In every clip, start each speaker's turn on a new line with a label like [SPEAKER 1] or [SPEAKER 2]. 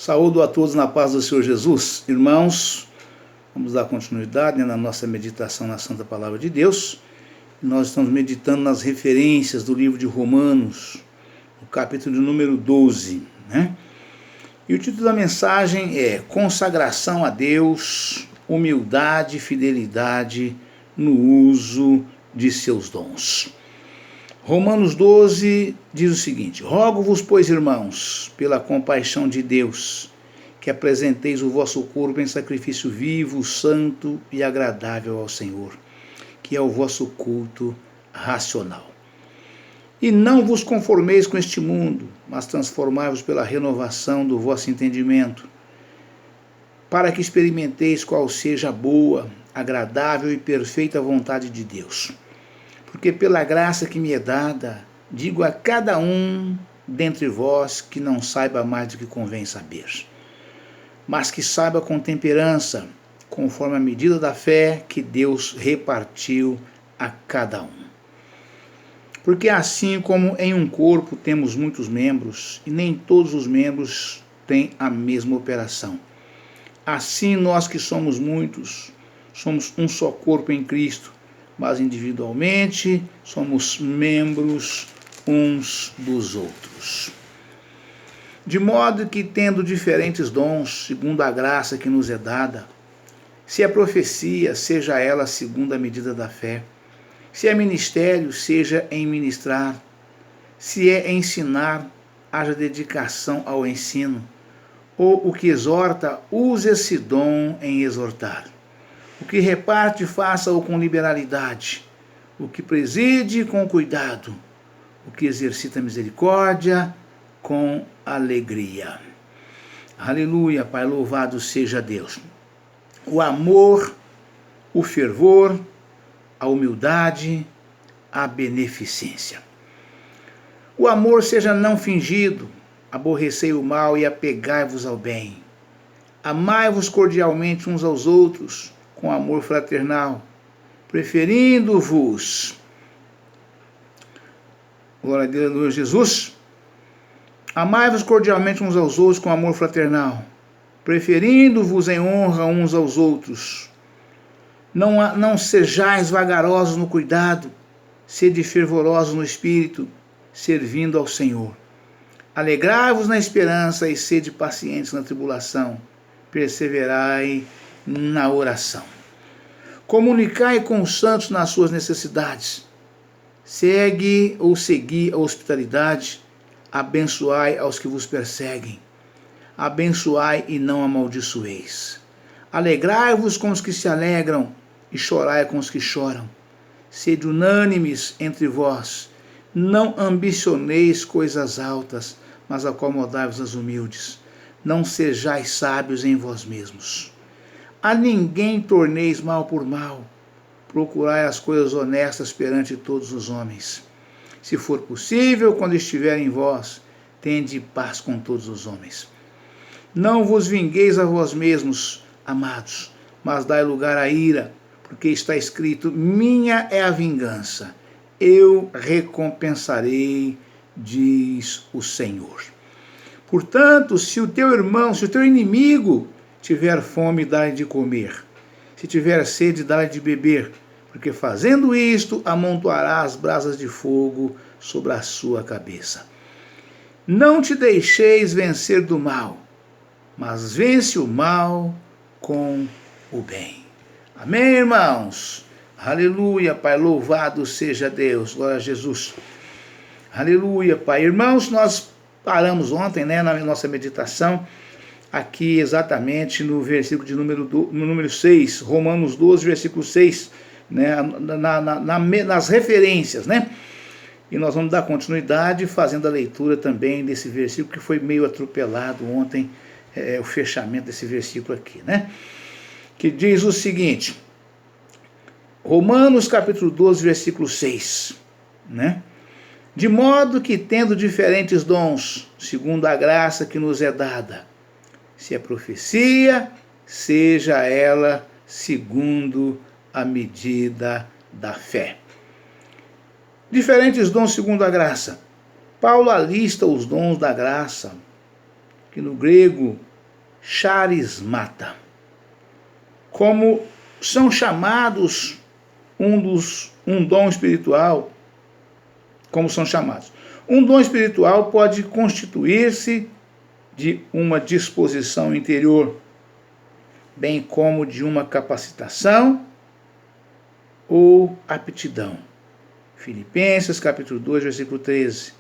[SPEAKER 1] Saúdo a todos na paz do Senhor Jesus. Irmãos, vamos dar continuidade na nossa meditação na Santa Palavra de Deus. Nós estamos meditando nas referências do livro de Romanos, no capítulo de número 12. E o título da mensagem é Consagração a Deus, Humildade e Fidelidade no Uso de Seus Dons. Romanos 12 diz o seguinte: Rogo-vos, pois, irmãos, pela compaixão de Deus, que apresenteis o vosso corpo em sacrifício vivo, santo e agradável ao Senhor, que é o vosso culto racional. E não vos conformeis com este mundo, mas transformai-vos pela renovação do vosso entendimento, para que experimenteis qual seja a boa, agradável e perfeita vontade de Deus. Porque pela graça que me é dada, digo a cada um dentre vós que não saiba mais do que convém saber, mas que saiba com temperança, conforme a medida da fé que Deus repartiu a cada um. Porque assim como em um corpo temos muitos membros, e nem todos os membros têm a mesma operação, assim nós que somos muitos, somos um só corpo em Cristo, mas individualmente somos membros uns dos outros. De modo que, tendo diferentes dons, segundo a graça que nos é dada, se é profecia, seja ela segundo a medida da fé, se é ministério, seja em ministrar, se é ensinar, haja dedicação ao ensino, ou o que exorta, use esse dom em exortar. O que reparte, faça-o com liberalidade. O que preside, com cuidado. O que exercita misericórdia, com alegria. Aleluia, Pai, louvado seja Deus. O amor, o fervor, a humildade, a beneficência. O amor seja não fingido, aborrecei o mal e apegai-vos ao bem. Amai-vos cordialmente uns aos outros, com amor fraternal, preferindo-vos, glória a Deus, Jesus, amai-vos cordialmente uns aos outros com amor fraternal, preferindo-vos em honra uns aos outros. Não sejais vagarosos no cuidado, sede fervorosos no espírito, servindo ao Senhor. Alegrai-vos na esperança e sede pacientes na tribulação, perseverai na oração. Comunicai com os santos nas suas necessidades. Segui a hospitalidade. Abençoai aos que vos perseguem. Abençoai e não amaldiçoeis. Alegrai-vos com os que se alegram e chorai com os que choram. Sede unânimes entre vós. Não ambicioneis coisas altas, mas acomodai-vos às humildes. Não sejais sábios em vós mesmos. A ninguém torneis mal por mal. Procurai as coisas honestas perante todos os homens. Se for possível, quando estiver em vós, tende paz com todos os homens. Não vos vingueis a vós mesmos, amados, mas dai lugar à ira, porque está escrito: minha é a vingança, eu recompensarei, diz o Senhor. Portanto, se o teu irmão, se o teu inimigo tiver fome, dá-lhe de comer. Se tiver sede, dá-lhe de beber, porque fazendo isto, amontoará as brasas de fogo sobre a sua cabeça. Não te deixeis vencer do mal, mas vence o mal com o bem. Amém, irmãos? Aleluia, Pai, louvado seja Deus, glória a Jesus. Aleluia, Pai. Irmãos, nós paramos ontem, na nossa meditação, aqui exatamente no versículo de número 6, Romanos 12, versículo 6, nas referências, E nós vamos dar continuidade fazendo a leitura também desse versículo que foi meio atropelado ontem, o fechamento desse versículo aqui, Que diz o seguinte, Romanos capítulo 12, versículo 6, De modo que, tendo diferentes dons, segundo a graça que nos é dada, se é profecia, seja ela segundo a medida da fé. Diferentes dons segundo a graça. Paulo alista os dons da graça, que no grego charismata. Como são chamados um dom espiritual, como são chamados. Um dom espiritual pode constituir-se de uma disposição interior, bem como de uma capacitação ou aptidão. Filipenses capítulo 2, versículo 13.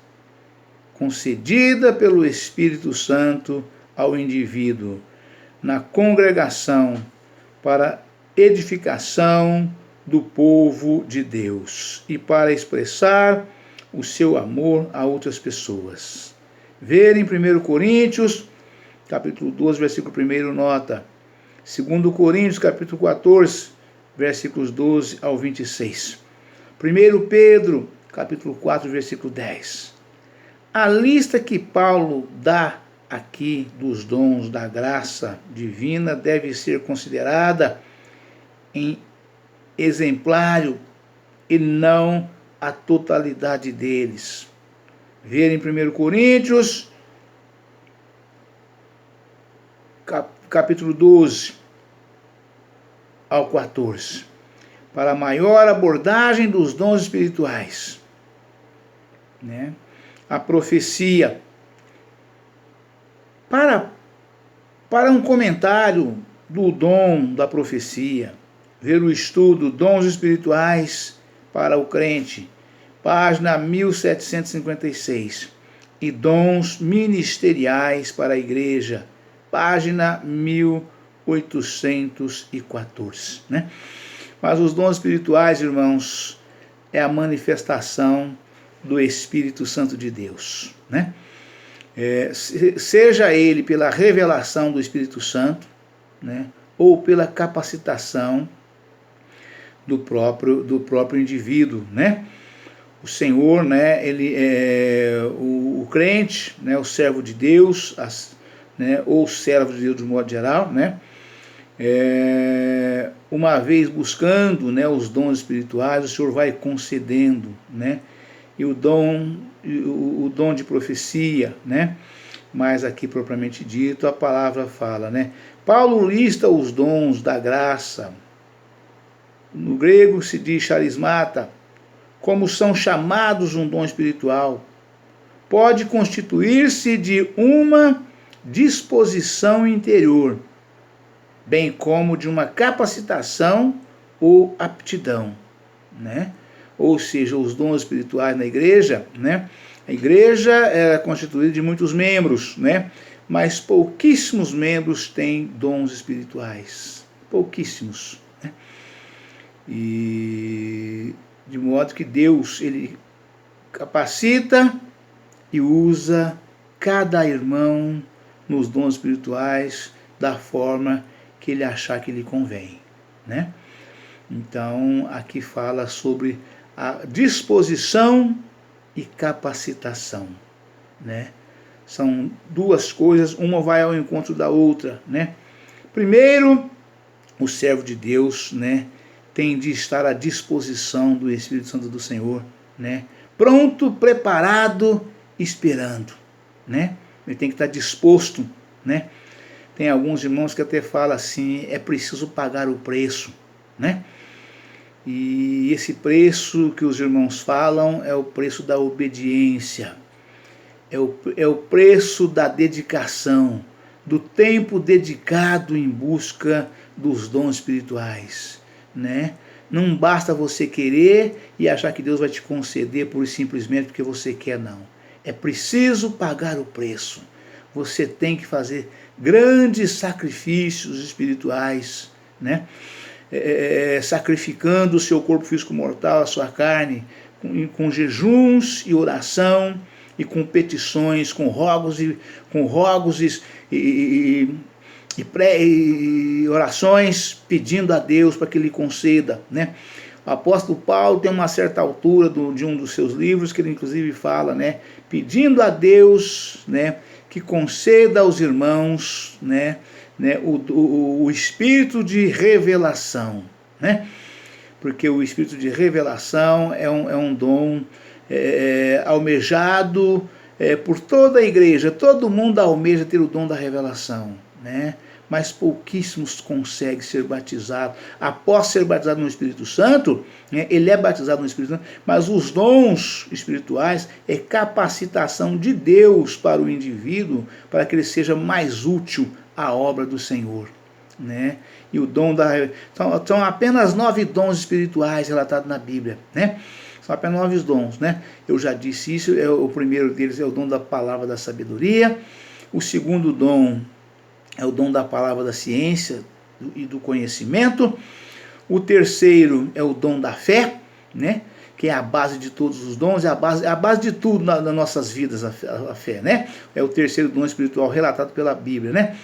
[SPEAKER 1] Concedida pelo Espírito Santo ao indivíduo na congregação para edificação do povo de Deus e para expressar o seu amor a outras pessoas. Ver em 1 Coríntios, capítulo 12, versículo 1, nota. 2 Coríntios, capítulo 14, versículos 12 ao 26. 1 Pedro, capítulo 4, versículo 10. A lista que Paulo dá aqui dos dons da graça divina deve ser considerada em exemplário e não a totalidade deles. Ver em 1 Coríntios, capítulo 12 ao 14, para maior abordagem dos dons espirituais, né? A profecia. Para um comentário do dom da profecia, ver o estudo Dons Espirituais para o Crente, página 1756, e Dons Ministeriais para a Igreja, página 1814, né? Mas os dons espirituais, irmãos, é a manifestação do Espírito Santo de Deus, né? Seja ele pela revelação do Espírito Santo, né, ou pela capacitação do próprio indivíduo, né? O Senhor, né, ele é o crente, né, o servo de Deus, né, ou servo de Deus de modo geral, né? Uma vez buscando, né, os dons espirituais, o Senhor vai concedendo, né? E o dom de profecia, né? Mas aqui propriamente dito a palavra fala, né? Paulo lista os dons da graça. No grego se diz charismata, como são chamados um dom espiritual. Pode constituir-se de uma disposição interior, bem como de uma capacitação ou aptidão, né? Ou seja, os dons espirituais na igreja, né? A igreja é constituída de muitos membros, né? Mas pouquíssimos membros têm dons espirituais. Pouquíssimos, né? E de modo que Deus, ele capacita e usa cada irmão nos dons espirituais da forma que ele achar que lhe convém, né? Então, aqui fala sobre a disposição e capacitação, né? São duas coisas, uma vai ao encontro da outra, né? Primeiro, o servo de Deus, né, tem de estar à disposição do Espírito Santo do Senhor, né? Pronto, preparado, esperando, né? Ele tem que estar disposto, né? Tem alguns irmãos que até falam assim, é preciso pagar o preço, né? E esse preço que os irmãos falam é o preço da obediência, é o preço da dedicação, do tempo dedicado em busca dos dons espirituais, né? Não basta você querer e achar que Deus vai te conceder por simplesmente porque você quer, não. É preciso pagar o preço. Você tem que fazer grandes sacrifícios espirituais, né? Sacrificando o seu corpo físico mortal, a sua carne, com jejuns e oração, e com petições, com rogos e orações, pedindo a Deus para que lhe conceda, né? O apóstolo Paulo tem uma certa altura de um dos seus livros, que ele inclusive fala, né, pedindo a Deus, né, que conceda aos irmãos, né, o espírito de revelação, né? Porque o espírito de revelação é um dom almejado por toda a igreja. Todo mundo almeja ter o dom da revelação, né? Mas pouquíssimos conseguem ser batizados. Após ser batizado no Espírito Santo, né, ele é batizado no Espírito Santo, mas os dons espirituais é capacitação de Deus para o indivíduo, para que ele seja mais útil à obra do Senhor, né? E o dom são apenas 9 dons espirituais relatados na Bíblia, né? São apenas 9 dons, né? Eu já disse isso, o primeiro deles é o dom da palavra da sabedoria, o segundo dom é o dom da palavra da ciência e do conhecimento. O terceiro é o dom da fé, né? Que é a base de todos os dons, é a base de tudo nas nossas vidas, a fé, né? É o terceiro dom espiritual relatado pela Bíblia, né?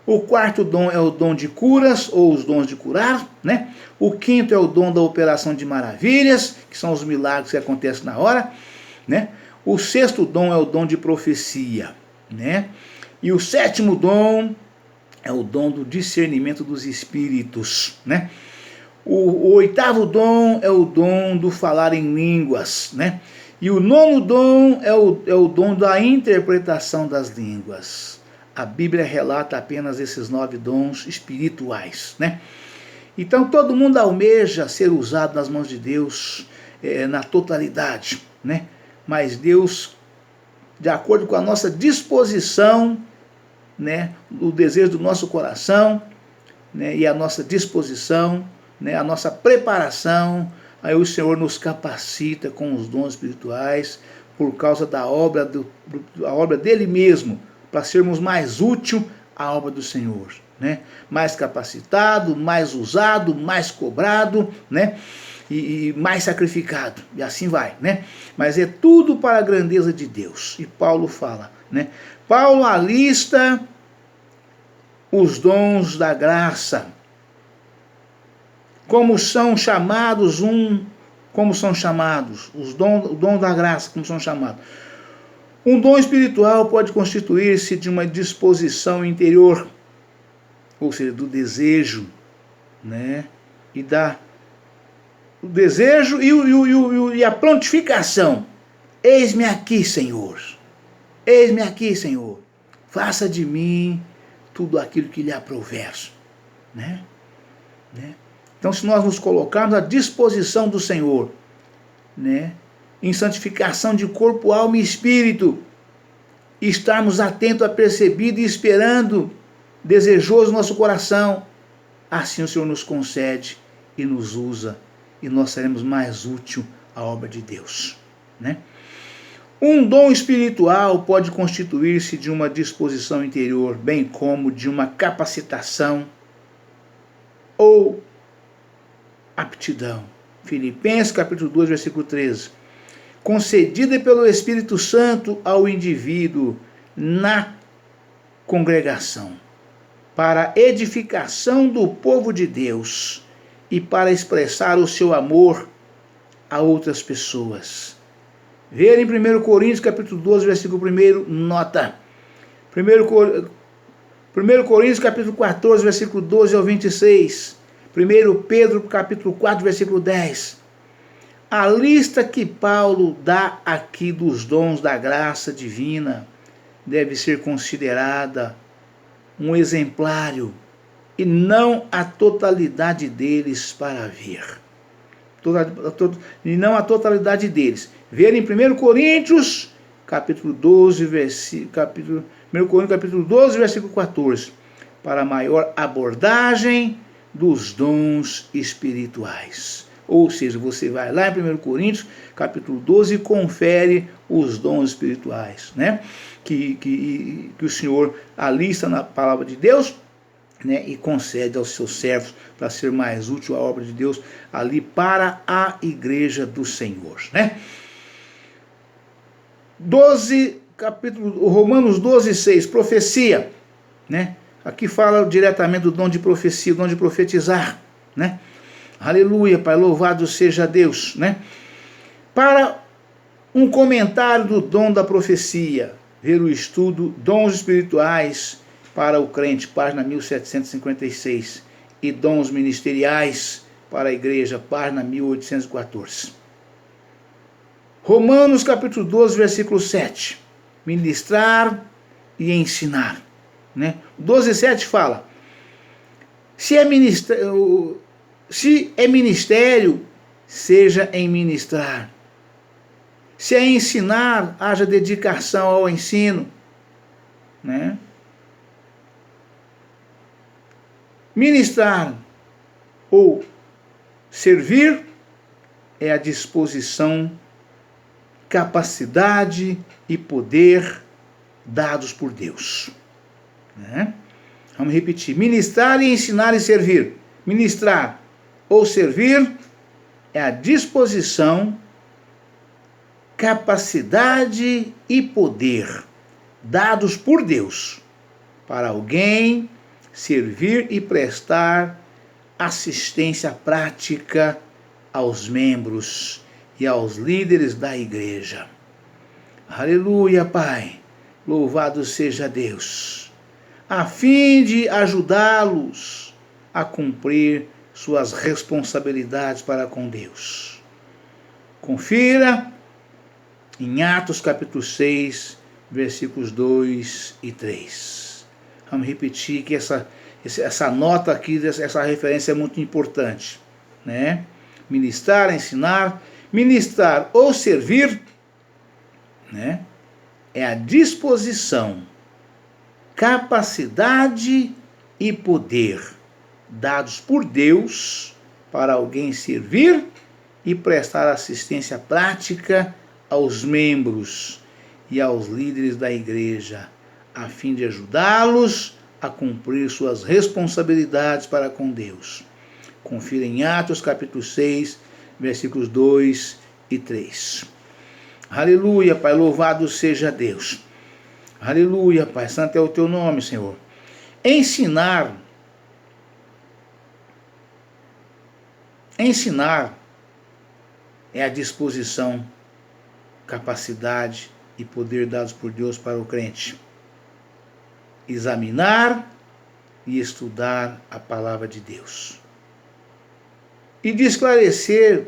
[SPEAKER 1] O quarto dom é o dom de curas, ou os dons de curar, né? O quinto é o dom da operação de maravilhas, que são os milagres que acontecem na hora, né? O sexto dom é o dom de profecia, né? E o sétimo dom é o dom do discernimento dos espíritos, né? O oitavo dom é o dom do falar em línguas, né? E o nono dom é o dom da interpretação das línguas. A Bíblia relata apenas esses 9 dons espirituais, né? Então todo mundo almeja ser usado nas mãos de Deus na totalidade, né? Mas Deus, de acordo com a nossa disposição, né, o desejo do nosso coração, né, e a nossa disposição, né, a nossa preparação, aí o Senhor nos capacita com os dons espirituais por causa da obra, a obra dele mesmo, para sermos mais útil à obra do Senhor, né? Mais capacitado, mais usado, mais cobrado, né? E mais sacrificado, e assim vai, né? Mas é tudo para a grandeza de Deus. E Paulo fala, né? Paulo alista os dons da graça. Como são chamados o dom da graça, como são chamados. Um dom espiritual pode constituir-se de uma disposição interior, ou seja, do desejo, né? E o desejo e a prontificação. Eis-me aqui, Senhor. Eis-me aqui, Senhor. Faça de mim tudo aquilo que lhe aprouver, né? Então, se nós nos colocarmos à disposição do Senhor, né, em santificação de corpo, alma e espírito, e estarmos atentos a percebido e esperando, desejoso nosso coração, assim o Senhor nos concede e nos usa, e nós seremos mais útil à obra de Deus, né? Um dom espiritual pode constituir-se de uma disposição interior, bem como de uma capacitação ou aptidão. Filipenses capítulo 2, versículo 13. Concedida pelo Espírito Santo ao indivíduo na congregação, para edificação do povo de Deus e para expressar o seu amor a outras pessoas. Ver em 1 Coríntios capítulo 12, versículo 1, nota. 1 Coríntios capítulo 14, versículo 12 ao 26. 1 Pedro capítulo 4, versículo 10. A lista que Paulo dá aqui dos dons da graça divina deve ser considerada um exemplário e não a totalidade deles para ver. E não a totalidade deles. Ver em 1 Coríntios, capítulo 12, 1 Coríntios, capítulo 12, versículo 14, para maior abordagem dos dons espirituais. Ou seja, você vai lá em 1 Coríntios, capítulo 12, e confere os dons espirituais, né? Que o Senhor alista na palavra de Deus, né, e concede aos seus servos para ser mais útil à obra de Deus ali para a igreja do Senhor, né? Romanos 12, 6, profecia, né? Aqui fala diretamente do dom de profecia, o dom de profetizar, né? Aleluia, Pai, louvado seja Deus, né? Para um comentário do dom da profecia, ver o estudo Dons Espirituais para o Crente, página 1756, e Dons Ministeriais para a Igreja, página 1814. Romanos capítulo 12, versículo 7, ministrar e ensinar. né? 12:7 fala: se é ministério, seja em ministrar. Se é ensinar, haja dedicação ao ensino, né? Ministrar ou servir é a disposição, capacidade e poder dados por Deus, né? Vamos repetir: ministrar e ensinar e servir. Ministrar ou servir é a disposição, capacidade e poder dados por Deus para alguém servir e prestar assistência prática aos membros e aos líderes da igreja. Aleluia, Pai. Louvado seja Deus. A fim de ajudá-los a cumprir suas responsabilidades para com Deus. Confira em Atos capítulo 6, versículos 2 e 3. Vamos repetir que essa nota aqui, essa referência é muito importante, né? Ministrar, ensinar, ministrar ou servir, né? É a disposição, capacidade e poder dados por Deus para alguém servir e prestar assistência prática aos membros e aos líderes da igreja, a fim de ajudá-los a cumprir suas responsabilidades para com Deus. Confira em Atos capítulo 6, versículos 2 e 3. Aleluia, Pai, louvado seja Deus. Aleluia, Pai, santo é o teu nome, Senhor. Ensinar é a disposição, capacidade e poder dados por Deus para o crente. Examinar e estudar a palavra de Deus. E de esclarecer,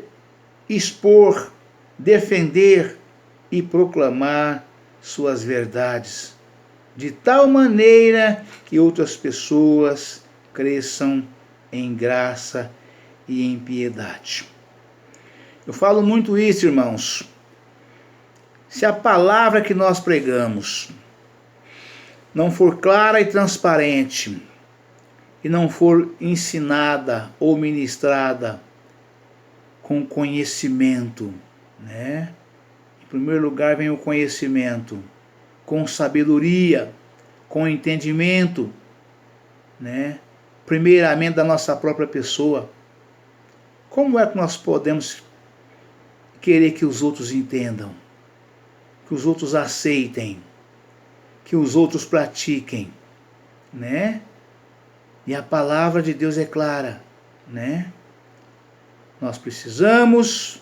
[SPEAKER 1] expor, defender e proclamar suas verdades, de tal maneira que outras pessoas cresçam em graça e em piedade. Eu falo muito isso, irmãos. Se a palavra que nós pregamos não for clara e transparente, e não for ensinada ou ministrada com conhecimento, né? Em primeiro lugar vem o conhecimento, com sabedoria, com entendimento, né? Primeiramente da nossa própria pessoa. Como é que nós podemos querer que os outros entendam, que os outros aceitem, que os outros pratiquem, né? E a palavra de Deus é clara, né? Nós precisamos,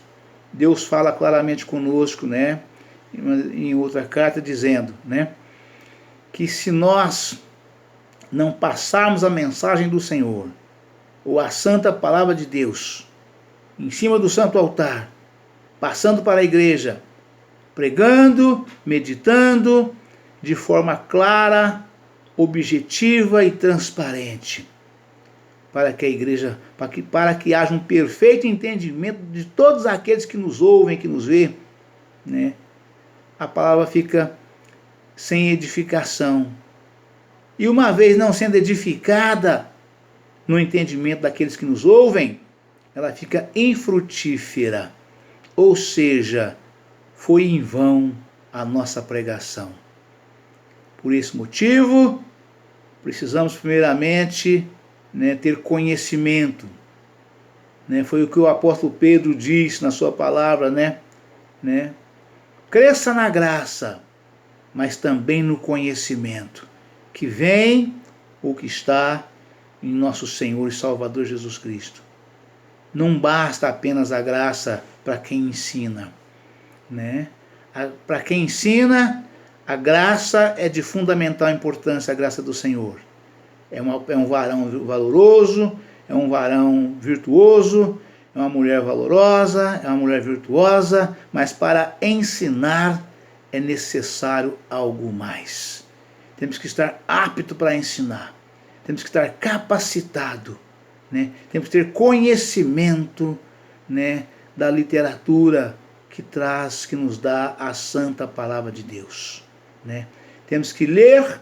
[SPEAKER 1] Deus fala claramente conosco, né? Em outra carta dizendo, né? Que se nós não passarmos a mensagem do Senhor, ou a santa palavra de Deus, em cima do santo altar, passando para a igreja, pregando, meditando, de forma clara, objetiva e transparente, para que a igreja, para que haja um perfeito entendimento de todos aqueles que nos ouvem, que nos vê, né? A palavra fica sem edificação. E uma vez não sendo edificada no entendimento daqueles que nos ouvem, ela fica infrutífera. Ou seja, foi em vão a nossa pregação. Por esse motivo, precisamos primeiramente, né, ter conhecimento. Né? Foi o que o apóstolo Pedro disse na sua palavra, né? Cresça na graça, mas também no conhecimento, que vem ou que está em nosso Senhor e Salvador Jesus Cristo. Não basta apenas a graça para quem ensina, né? Para quem ensina, a graça é de fundamental importância, a graça do Senhor. É um varão valoroso, é um varão virtuoso, é uma mulher valorosa, é uma mulher virtuosa, mas para ensinar é necessário algo mais. temos que estar apto para ensinar, temos que estar capacitado, né? Temos que ter conhecimento, né, da literatura que nos dá a santa palavra de Deus, né? Temos que ler,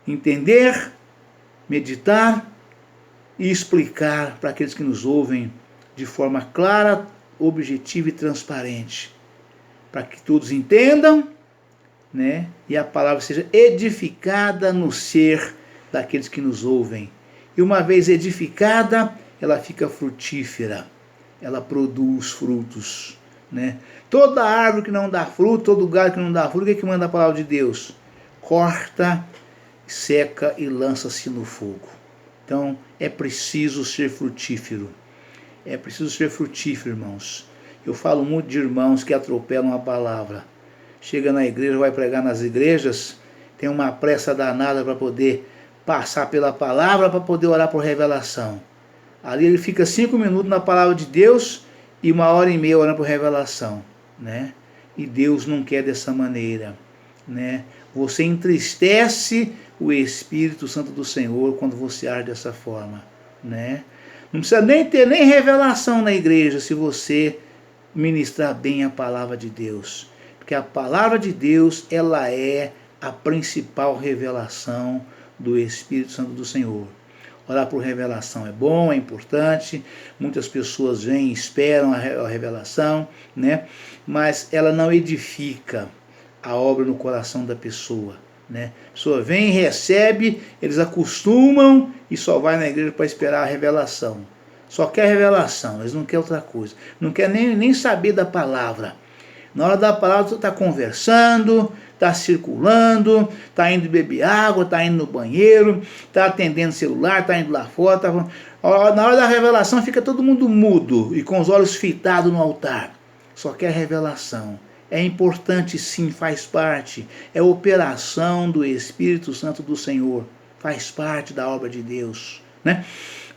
[SPEAKER 1] entender, meditar e explicar para aqueles que nos ouvem de forma clara, objetiva e transparente, para que todos entendam, né, e a palavra seja edificada no ser daqueles que nos ouvem. E uma vez edificada, ela fica frutífera, ela produz frutos, né? Toda árvore que não dá fruto, todo galho que não dá fruto, o que é que manda a palavra de Deus? Corta, seca e lança-se no fogo. Então é preciso ser frutífero. É preciso ser frutífero, irmãos. Eu falo muito de irmãos que atropelam a palavra. Chega na igreja, vai pregar nas igrejas, tem uma pressa danada para poder passar pela palavra, para poder orar por revelação. Ali ele fica 5 minutos na palavra de Deus e 1h30 orando por revelação, né? E Deus não quer dessa maneira, né? Você entristece o Espírito Santo do Senhor quando você age dessa forma, né? Não precisa nem ter revelação na igreja se você ministrar bem a palavra de Deus, porque a palavra de Deus, ela é a principal revelação do Espírito Santo do Senhor. Orar por revelação é bom, é importante, muitas pessoas vêm e esperam a revelação, né? Mas ela não edifica a obra no coração da pessoa, né? A pessoa vem e recebe, eles acostumam e só vai na igreja para esperar a revelação. Só quer revelação, eles não querem outra coisa. Não quer nem saber da palavra. Na hora da palavra, você está conversando, está circulando, está indo beber água, está indo no banheiro, está atendendo celular, está indo lá fora. Na hora da revelação fica todo mundo mudo e com os olhos fitados no altar. Só quer revelação. É importante sim, faz parte. É operação do Espírito Santo do Senhor. Faz parte da obra de Deus, né?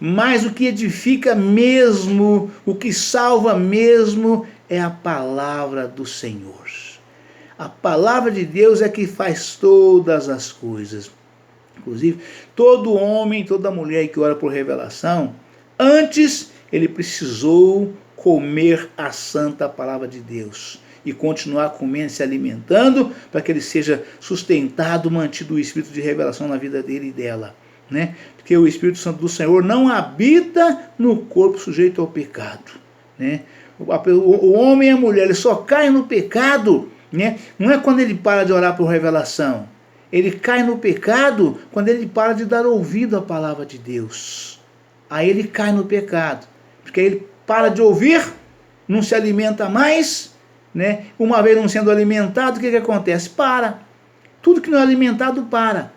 [SPEAKER 1] Mas o que edifica mesmo, o que salva mesmo, é a palavra do Senhor. A palavra de Deus é que faz todas as coisas. Inclusive, todo homem, toda mulher que ora por revelação, antes ele precisou comer a santa palavra de Deus e continuar comendo, se alimentando, para que ele seja sustentado, mantido o espírito de revelação na vida dele e dela, né? Porque o Espírito Santo do Senhor não habita no corpo sujeito ao pecado, né? O homem e a mulher, ele só cai no pecado, né? Não é quando ele para de orar por revelação. Ele cai no pecado quando ele para de dar ouvido à palavra de Deus. Aí ele cai no pecado, porque ele para de ouvir, não se alimenta mais, né? Uma vez não sendo alimentado, o que acontece? Para. Tudo que não é alimentado para.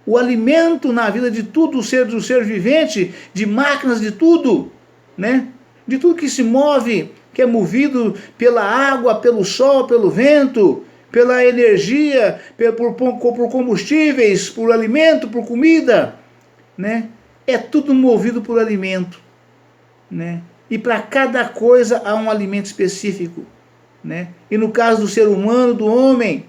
[SPEAKER 1] O alimento na vida de tudo, do ser vivente, de máquinas, de tudo, né? De tudo que se move, que é movido pela água, pelo sol, pelo vento, pela energia, por combustíveis, por alimento, por comida, né? É tudo movido por alimento, né? E para cada coisa há um alimento específico, né? E no caso do ser humano, do homem,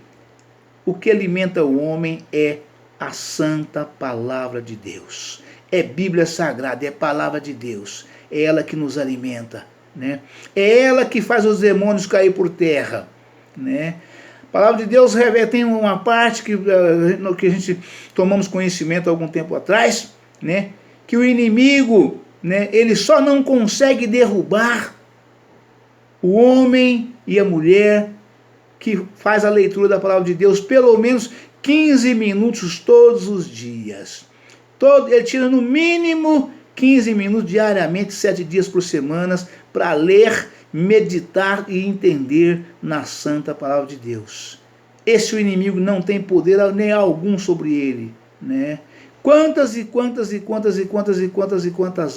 [SPEAKER 1] o que alimenta o homem é a santa palavra de Deus. É Bíblia Sagrada, é palavra de Deus. É ela que nos alimenta, né? É ela que faz os demônios cair por terra, né? A palavra de Deus tem uma parte que a gente tomamos conhecimento há algum tempo atrás, né? Que o inimigo, né, ele só não consegue derrubar o homem e a mulher que faz a leitura da palavra de Deus pelo menos 15 minutos todos os dias. Ele tira no mínimo 15 minutos diariamente, 7 dias por semana, para ler, meditar e entender na santa palavra de Deus. Esse o inimigo não tem poder nem algum sobre ele, né? Quantas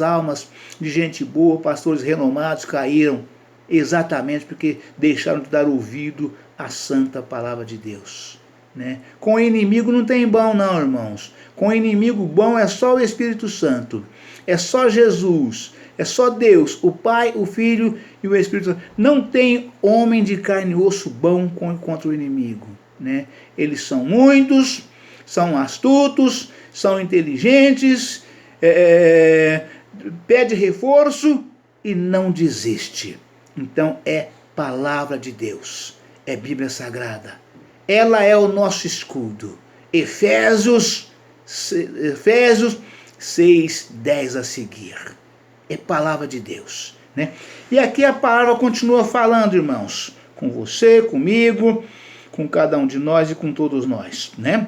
[SPEAKER 1] almas de gente boa, pastores renomados caíram exatamente porque deixaram de dar ouvido à santa palavra de Deus, né? Com o inimigo não tem bom não, irmãos. Com o inimigo bom é só o Espírito Santo, é só Jesus, é só Deus, o Pai, o Filho e o Espírito Santo. Não tem homem de carne e osso bom contra o inimigo, né? Eles são muitos, são astutos, são inteligentes, pede reforço e não desiste. Então é palavra de Deus, é Bíblia Sagrada. Ela é o nosso escudo. Efésios 6:10 a seguir. É palavra de Deus, né? E aqui a palavra continua falando, irmãos, com você, comigo, com cada um de nós e com todos nós, né?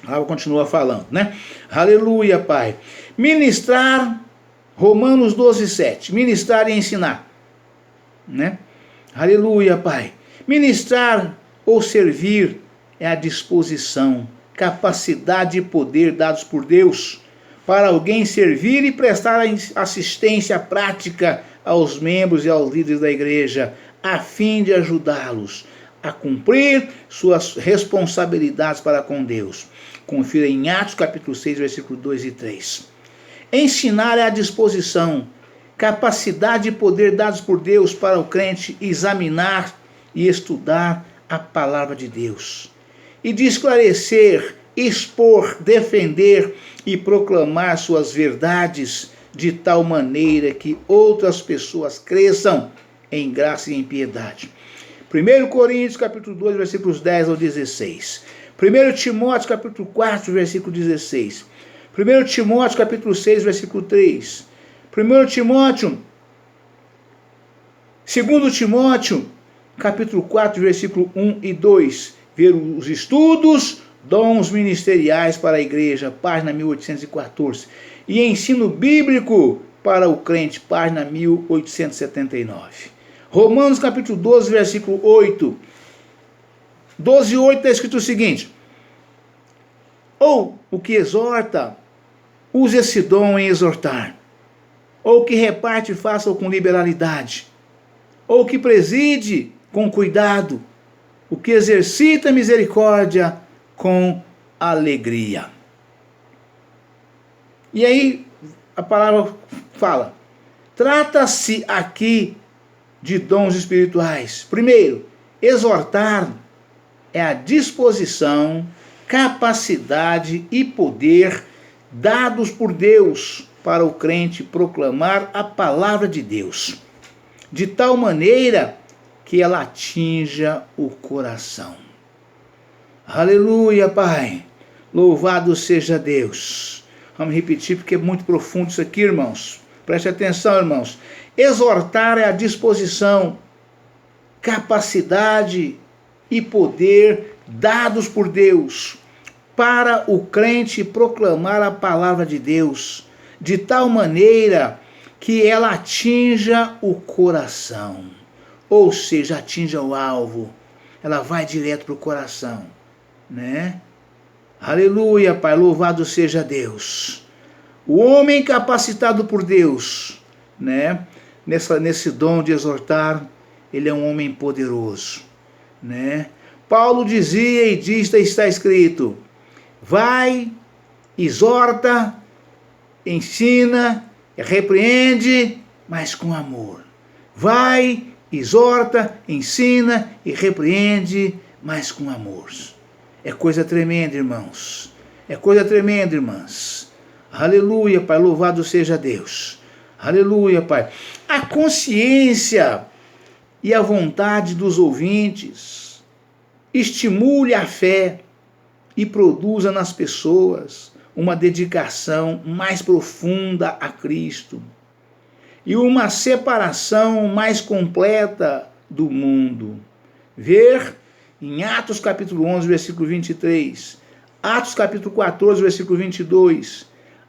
[SPEAKER 1] A palavra continua falando, né? Aleluia, Pai. Ministrar, Romanos 12:7. Ministrar e ensinar, né? Aleluia, Pai. Ministrar ou servir é a disposição, capacidade e poder dados por Deus para alguém servir e prestar assistência prática aos membros e aos líderes da igreja, a fim de ajudá-los a cumprir suas responsabilidades para com Deus. Confira em Atos capítulo 6, versículos 2 e 3. Ensinar é a disposição, capacidade e poder dados por Deus para o crente examinar e estudar a palavra de Deus, e de esclarecer, expor, defender e proclamar suas verdades de tal maneira que outras pessoas cresçam em graça e em piedade. 1 Coríntios capítulo 2, versículos 10 ao 16. 1 Timóteo capítulo 4, versículo 16. 1 Timóteo capítulo 6, versículo 3. 2 Timóteo capítulo 4, versículo 1 e 2. Ver os estudos, dons ministeriais para a igreja, página 1814. E ensino bíblico para o crente, página 1879. Romanos capítulo 12, versículo 8. 12:8 está escrito o seguinte: ou o que exorta, use esse dom em exortar. Ou o que reparte, faça-o com liberalidade. Ou o que preside, com cuidado. O que exercita misericórdia, com alegria. E aí a palavra fala, trata-se aqui de dons espirituais. Primeiro, exortar é a disposição, capacidade e poder dados por Deus para o crente proclamar a palavra de Deus, de tal maneira que ela atinja o coração. Aleluia, Pai. Louvado seja Deus. Vamos repetir porque é muito profundo isso aqui, irmãos. Preste atenção, irmãos. Exortar é a disposição, capacidade e poder dados por Deus para o crente proclamar a palavra de Deus, de tal maneira que ela atinja o coração. Ou seja, atinja o alvo. Ela vai direto para o coração, né? Aleluia, Pai, louvado seja Deus. O homem capacitado por Deus, né? Nesse dom de exortar, ele é um homem poderoso, né? Paulo dizia e diz, está escrito, vai, exorta, ensina, repreende, mas com amor. Vai, exorta, ensina e repreende, mas com amor. É coisa tremenda, irmãos. É coisa tremenda, irmãs. Aleluia, Pai, louvado seja Deus. Aleluia, Pai. A consciência e a vontade dos ouvintes estimule a fé e produza nas pessoas uma dedicação mais profunda a Cristo e uma separação mais completa do mundo. Ver em Atos capítulo 11, versículo 23, Atos capítulo 14, versículo 22,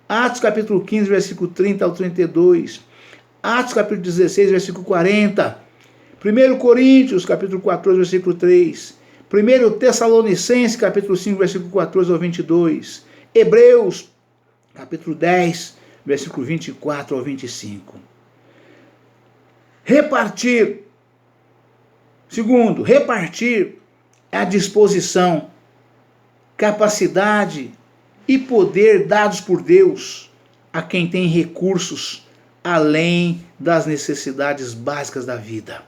[SPEAKER 1] Atos capítulo 15, versículo 30 ao 32, Atos capítulo 16, versículo 40, 1 Coríntios capítulo 14, versículo 3, 1 Tessalonicenses capítulo 5, versículo 14 ao 22, Hebreus capítulo 10, versículo 24 ao 25. Repartir. Segundo, repartir é a disposição, capacidade e poder dados por Deus a quem tem recursos além das necessidades básicas da vida,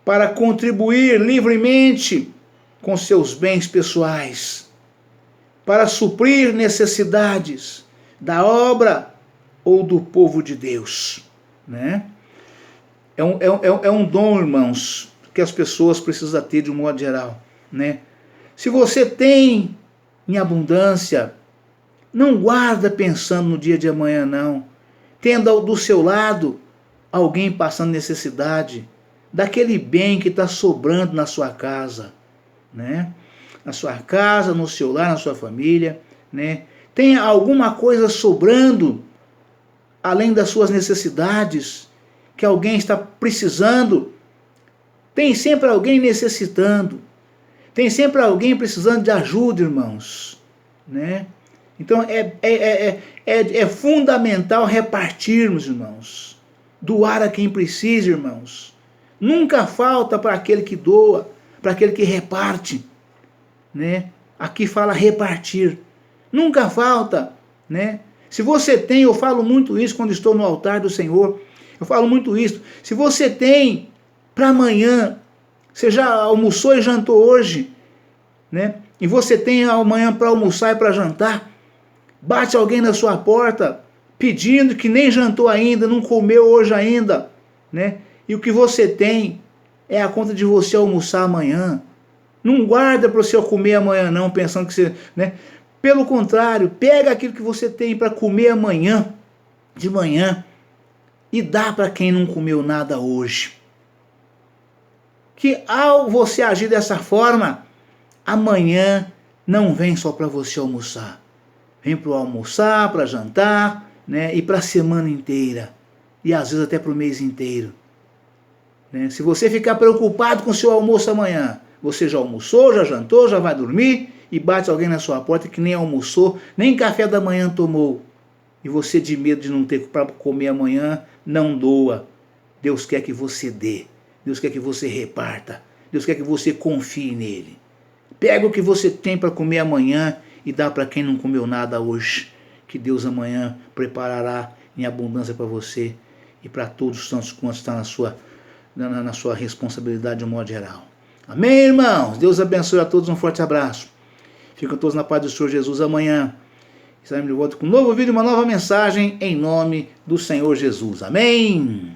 [SPEAKER 1] para contribuir livremente com seus bens pessoais. para suprir necessidades da obra ou do povo de Deus, né? É um dom, irmãos, que as pessoas precisam ter de um modo geral, né? Se você tem em abundância, não guarda pensando no dia de amanhã, não. Tenda do seu lado alguém passando necessidade, daquele bem que está sobrando na sua casa, né? Na sua casa, no seu lar, na sua família, né? Tem alguma coisa sobrando, além das suas necessidades, que alguém está precisando. Tem sempre alguém necessitando. Tem sempre alguém precisando de ajuda, irmãos, né? Então é fundamental repartirmos, irmãos. Doar a quem precisa, irmãos. Nunca falta para aquele que doa, para aquele que reparte, né? Aqui fala repartir. Nunca falta, né? Se você tem, eu falo muito isso quando estou no altar do Senhor. Eu falo muito isso. Se você tem para amanhã, você já almoçou e jantou hoje, né? E você tem amanhã para almoçar e para jantar, bate alguém na sua porta pedindo que nem jantou ainda, não comeu hoje ainda, né? E o que você tem é a conta de você almoçar amanhã. Não guarda para você comer amanhã não, pensando que você, né? Pelo contrário, pega aquilo que você tem para comer amanhã, de manhã, e dá para quem não comeu nada hoje. Que ao você agir dessa forma, amanhã não vem só para você almoçar. Vem para almoçar, para jantar, né? E para a semana inteira. E às vezes até para o mês inteiro. Né? Se você ficar preocupado com o seu almoço amanhã, você já almoçou, já jantou, já vai dormir, e bate alguém na sua porta que nem almoçou, nem café da manhã tomou. E você, de medo de não ter para comer amanhã, não doa. Deus quer que você dê. Deus quer que você reparta. Deus quer que você confie nele. Pega o que você tem para comer amanhã e dá para quem não comeu nada hoje. Que Deus amanhã preparará em abundância para você e para todos os santos quantos estão na sua responsabilidade de um modo geral. Amém, irmãos? Deus abençoe a todos, um forte abraço. Ficam todos na paz do Senhor Jesus amanhã. Estaremos de volta com um novo vídeo, uma nova mensagem, em nome do Senhor Jesus. Amém?